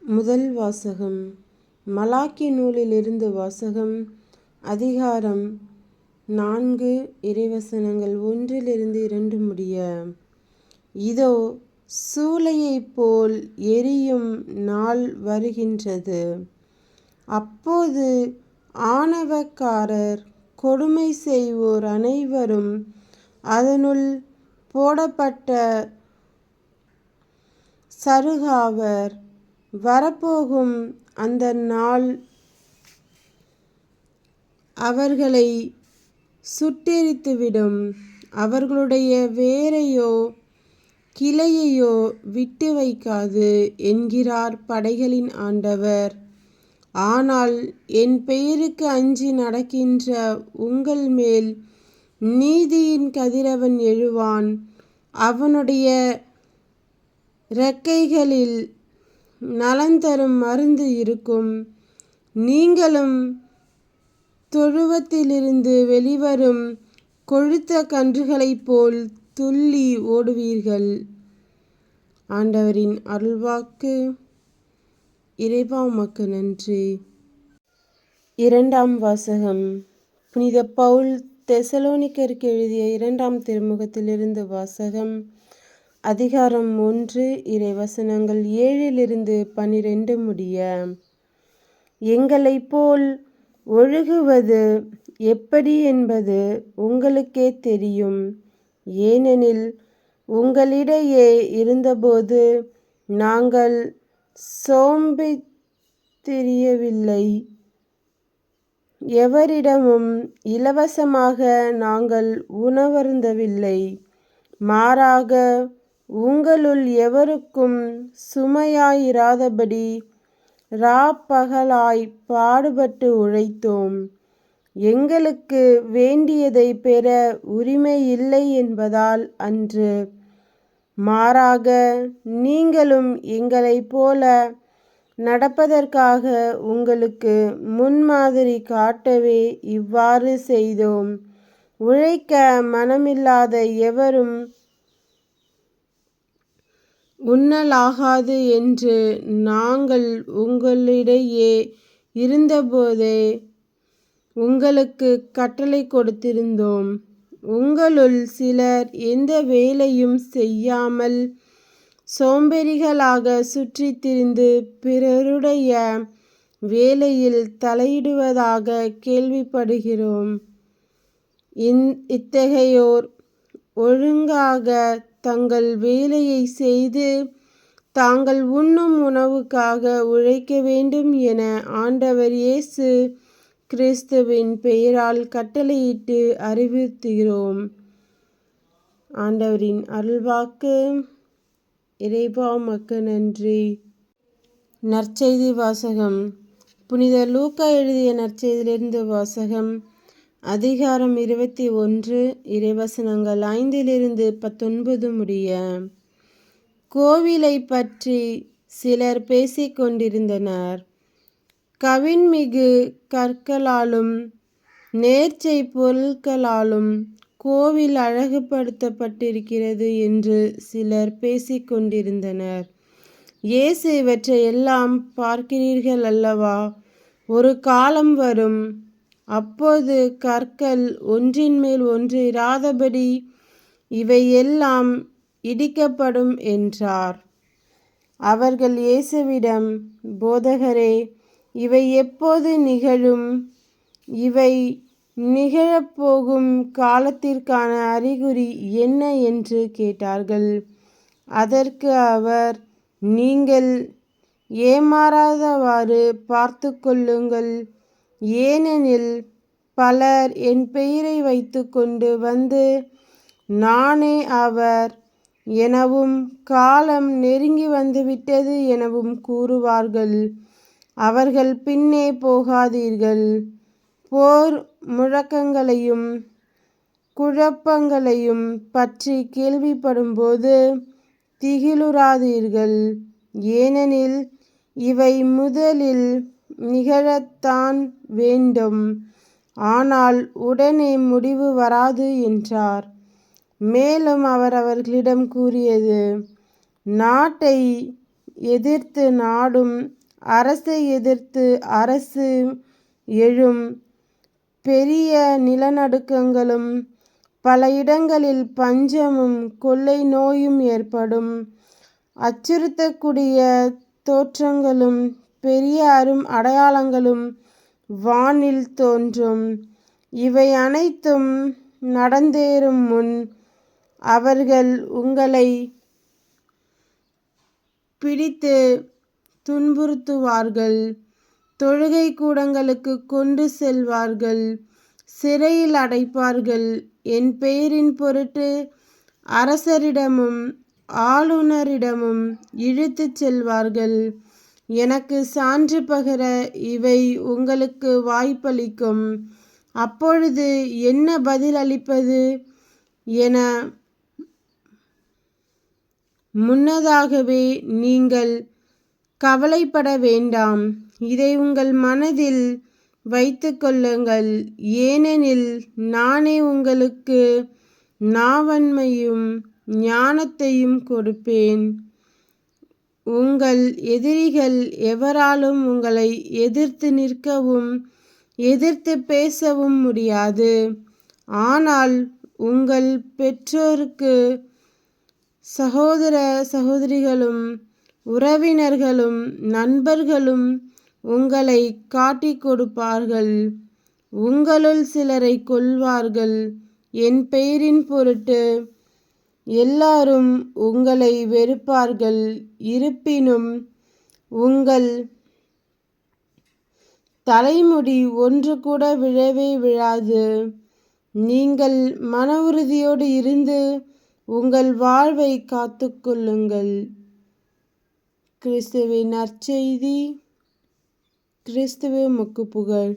முதல் வாசகம். மலாக்கி நூலிலிருந்து வாசகம். அதிகாரம் 4, இறைவசனங்கள் 1-2 முடிய. இதோ, சூளையைப் போல் எரியும் நாள் வருகின்றது. அப்போது ஆணவக்காரர், கொடுமை செய்வோர் அனைவரும் அதனுள் போடப்பட்ட சருகாவர். வரப்போகும் அந்த நாள் அவர்களை சுட்டெரித்துவிடும். அவர்களுடைய வேரையோ கிளையையோ விட்டு வைக்காது என்கிறார் படைகளின் ஆண்டவர். ஆனால் என் பெயருக்கு அஞ்சி நடக்கின்ற உங்கள் மேல் நீதியின் கதிரவன் எழுவான். அவனுடைய இறக்கைகளில் நலந்தரும் மருந்து இருக்கும். நீங்களும் தொழுவத்திலிருந்து வெளிவரும் கொழுத்த கன்றுகளைப் போல் துள்ளி ஓடுவீர்கள். ஆண்டவரின் அருள்வாக்கு. இறைவா உமக்கு நன்றி. இரண்டாம் வாசகம். புனித பவுல் தெசலோனிக்கருக்கு எழுதிய 2ஆம் திருமுகத்திலிருந்து வாசகம். அதிகாரம் 1, இறைவசனங்கள் 7-12 முடிய. எங்களைப் போல் ஒழுகுவது எப்படி என்பது உங்களுக்கே தெரியும். ஏனெனில் உங்களிடையே இருந்தபோது நாங்கள் சோம்பித் திரியவில்லை. எவரிடமும் இலவசமாக நாங்கள் உணவருந்தவில்லை. மாறாக உங்களுள் எவருக்கும் சுமையாயிராதபடி இராப்பகலாய் பாடுபட்டு உழைத்தோம். எங்களுக்கு வேண்டியதை பெற உரிமை இல்லை என்பதால் அன்று, மாறாக நீங்களும் எங்களைப் போல நடப்பதற்காக உங்களுக்கு முன்மாதிரி காட்டவே இவ்வாறு செய்தோம். உழைக்க மனமில்லாத எவரும் உண்ணலாகாது என்று நாங்கள் உங்களிடையே இருந்தபோதே உங்களுக்கு கட்டளை கொடுத்திருந்தோம். உங்களுள் சிலர் எந்த வேலையும் செய்யாமல் சோம்பேறிகளாக சுற்றித் திரிந்து பிறருடைய வேலையில் தலையிடுவதாக கேள்விப்படுகிறோம். இத்தகையோர் ஒழுங்காக தங்கள் வேலையை செய்து தாங்கள் உண்ணும் உணவுக்காக உழைக்க வேண்டும் என ஆண்டவர் இயேசு கிறிஸ்துவின் பெயரால் கட்டளையிட்டு அறிவுறுத்துகிறோம். ஆண்டவரின் அருள்வாக்கு. இறைவா உமக்கு நன்றி. நற்செய்தி வாசகம். புனித லூக்கா எழுதிய நற்செய்தியிலிருந்து வாசகம். அதிகாரம் 21, இறைவசனங்கள் 5-19 முடிய. கோவிலை பற்றி சிலர் பேசிக் கொண்டிருந்தனர். கவின்மிகு கற்களாலும் நேர்ச்சை பொருட்களாலும் கோவில் அழகுபடுத்தப்பட்டிருக்கிறது என்று சிலர் பேசிக் கொண்டிருந்தனர். இயேசு, இவற்றை எல்லாம் பார்க்கிறீர்கள் அல்லவா? ஒரு காலம் வரும், அப்போது கற்கள் ஒன்றின் மேல் ஒன்று இராதபடி இவை எல்லாம் இடிக்கப்படும் என்றார். அவர்கள் இயேசுவிடம், போதகரே, இவை எப்போது நிகழும்? இவை நிகழப்போகும் காலத்திற்கான அறிகுறி என்ன என்று கேட்டார்கள். அதற்கு அவர், நீங்கள் ஏமாறாதவாறு பார்த்து கொள்ளுங்கள். ஏனெனில் பலர் என் பெயரை வைத்துக்கொண்டு வந்து, நானே அவர் எனவும் காலம் நெருங்கி வந்துவிட்டது எனவும் கூறுவார்கள். அவர்கள் பின்னே போகாதீர்கள். போர் முழக்கங்களையும் குழப்பங்களையும் பற்றி கேள்விப்படும்போது திகிலுறாதீர்கள். ஏனெனில் இவை முதலில் நிகழத்தான் வேண்டும், ஆனால் உடனே முடிவு வராது என்றார். மேலும் அவர் அவர்களிடம் கூறியது, நாட்டை எதிர்த்து நாடும், அரசை எதிர்த்து அரசு எழும். பெரிய நிலநடுக்கங்களும் பல இடங்களில் பஞ்சமும் கொள்ளை நோயும் ஏற்படும். அச்சுறுத்தக்கூடிய தோற்றங்களும் பெரிய அடையாளங்களும் வானில் தோன்றும். இவை அனைத்தும் நடந்தேறும் முன் அவர்கள் உங்களை பிடித்து துன்புறுத்துவார்கள். தொழுகை கூடங்களுக்கு கொண்டு செல்வார்கள், சிறையில் அடைப்பார்கள். என் பெயரின் பொருட்டு அரசரிடமும் ஆளுநரிடமும் இழுத்துச் செல்வார்கள். எனக்கு சான்று பகர இவை உங்களுக்கு வாய்ப்பளிக்கும். அப்பொழுது என்ன பதில் அளிப்பது என முன்னதாகவே நீங்கள் கவலைப்பட வேண்டாம். இதை உங்கள் மனதில் வைத்து கொள்ளுங்கள். ஏனெனில் நானே உங்களுக்கு நாவன்மையும் ஞானத்தையும் கொடுப்பேன். உங்கள் எதிரிகள் எவராலும் உங்களை எதிர்த்து நிற்கவும் எதிர்த்து பேசவும் முடியாது. ஆனால் உங்கள் பெற்றோருக்கு சகோதர சகோதரிகளும் உறவினர்களும் நண்பர்களும் உங்களை காட்டிக் கொடுப்பார்கள். உங்களுள் சிலரை கொல்வார்கள். என் பெயரின் பொருட்டு எல்லாரும் உங்களை வெறுப்பார்கள். இருப்பினும் உங்கள் தலைமுடி ஒன்று கூட விழவே விழாது. நீங்கள் மன உறுதியோடு இருந்து உங்கள் வாழ்வை காத்துக்கொள்ளுங்கள். கிறிஸ்துவின் நற்செய்தி. கிறிஸ்துவே உமக்கு புகழ்.